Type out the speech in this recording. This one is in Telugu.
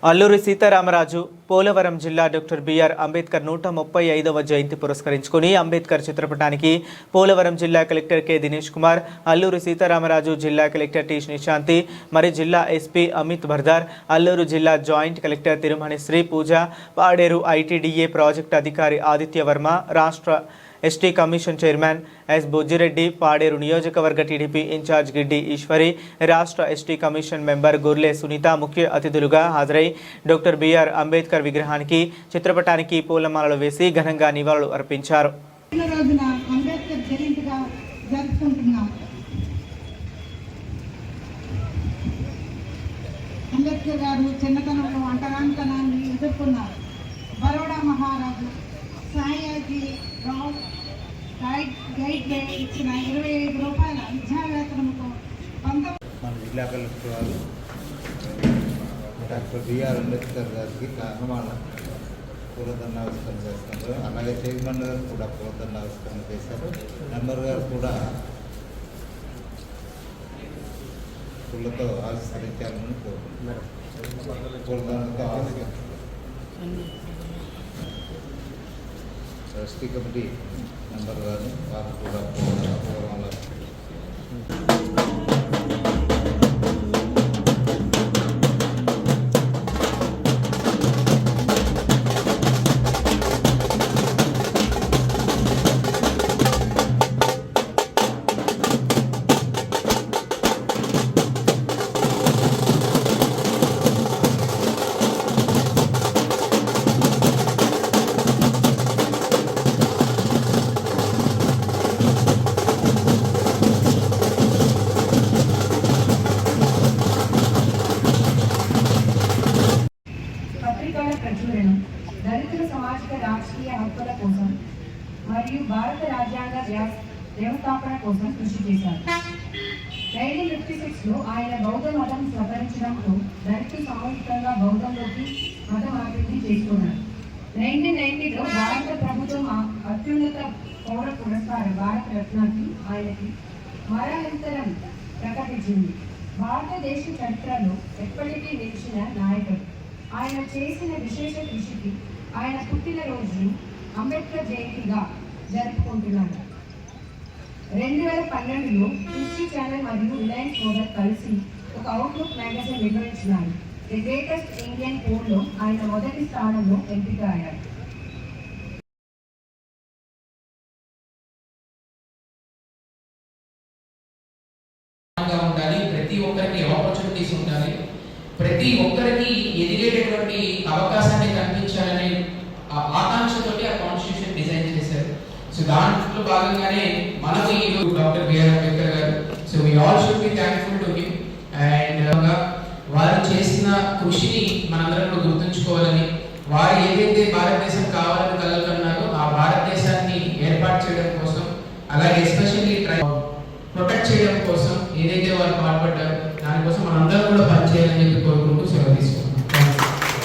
అల్లూరి సీతారామరాజు పోలవరం జిల్లా డాక్టర్ బిఆర్ అంబేద్కర్ 135వ జయంతి పురస్కరించుకుని అంబేద్కర్ చిత్రపటానికి పోలవరం జిల్లా కలెక్టర్ కె దినేష్ కుమార్, అల్లూరి సీతారామరాజు జిల్లా కలెక్టర్ టి నిశాంతి, మరి జిల్లా ఎస్పీ అమిత్ బర్దార్, అల్లూరు జిల్లా జాయింట్ కలెక్టర్ తిరుమణి శ్రీ పూజ, పాడేరు ఐటీడీఏ ప్రాజెక్టు అధికారి ఆదిత్య వర్మ, రాష్ట్ర ST commission chairman S Bujjireddy, Paderu నియోజకవర్గ టీడీపీ ఇన్ఛార్జ్ గిడ్డి ఈశ్వరి, రాష్ట్ర ఎస్టీ కమిషన్ మెంబర్ గుర్లే సునీత ముఖ్య అతిథులుగా హాజరై డాక్టర్ బిఆర్ అంబేద్కర్ విగ్రహానికి, చిత్రపటానికి పూలమాలలు వేసి ఘనంగా నివాళులు అర్పించారు. అంబేద్కర్ గారు చిన్నతనంలో అంటరానితనాన్ని ఎదుర్కొన్నారు. బరోడా మహారాజు సాయాజీ రావు గైడ్ ఇచ్చిన 25 రూపాయల విద్యావేతనంతో మన జిల్లా కలెక్టర్ వారు డాక్టర్ బిఆర్ అంబేద్కర్ గారికి కారణమాల పూలదండావిష్కరణ చేస్తున్నారు. అలాగే చైర్మన్ గారు కూడా పూలదండావిష్కరణ చేశారు. మెంబర్ గారు కూడా పూలతో ఆవిష్కరించాలని కోరుకుంటున్నారు. పూలదండతో ఆవిష్కరించారు. ఎస్టీ కమిటీ మెంబర్ గారు వారు కూడా పూర్వంలో దళితుల సామాజిక రాజకీయ హక్కుల కోసం మరియు భారత రాజ్యాంగ వ్యవస్థాపన కోసం కృషి చేశారు. 1956లో ఆయన బౌద్ధ మతం స్వీకరించడంతో దళితులు సామూహికంగా బౌద్ధంలోకి మత మార్పిడి చేసుకున్నారు. 1990లో భారత ప్రభుత్వం అత్యున్నత పౌర పురస్కారం భారత రత్నకి ఆయనకి మరణానంతరం ప్రకటించింది. భారతదేశ చరిత్రలో ఎప్పటికీ నిలిచిన నాయకుడు. ఆయన చేసిన విశేష కృషికి ఆయన పుట్టినరోజును అంబేద్కర్ జయంతిగా జరుపుకుంటున్నారు. 2012లో హిస్టరీ ఛానల్ మరియు రిలయన్స్ మోడల్ కలిసి ఒక అవుట్లుక్ మ్యాగజైన్ నిర్వహించినారు. ది గ్రేటెస్ట్ ఇండియన్ పోల్లో ఆయన మొదటి స్థానంలో ఎంపిక అయ్యారు. ప్రతి ఒక్కరికి ఆపర్చునిటీస్ ఉండాలి. ప్రతి ఒక్కరికి ఎదిగేటటువంటి అవకాశాన్ని కల్పించాలనే ఆకాంక్షతోటి ఆ కాన్స్టిట్యూషన్ డిజైన్ చేశారు. సో దాంట్లో భాగంగానే మనకు ఈ డాక్టర్ బిఆర్ అంబేద్కర్ గారు, so we all should be thankful to him. And వారు చేసిన కృషిని మనందరం కూడా గుర్తుంచుకోవాలని, వారు ఏదైతే భారతదేశం కావాలని కలలుకన్నారో ఆ భారతదేశాన్ని ఏర్పాటు చేయడం కోసం, అలాగే ఎస్పెషల్లీ ప్రొటెక్ట్ చేయడం కోసం ఏదైతే వారు పాల్పడ్డారో దానికోసం మనందరం కూడా పనిచేయాలని చెప్పి కోరుకుంటూ సెలవు తీసుకుంటాం.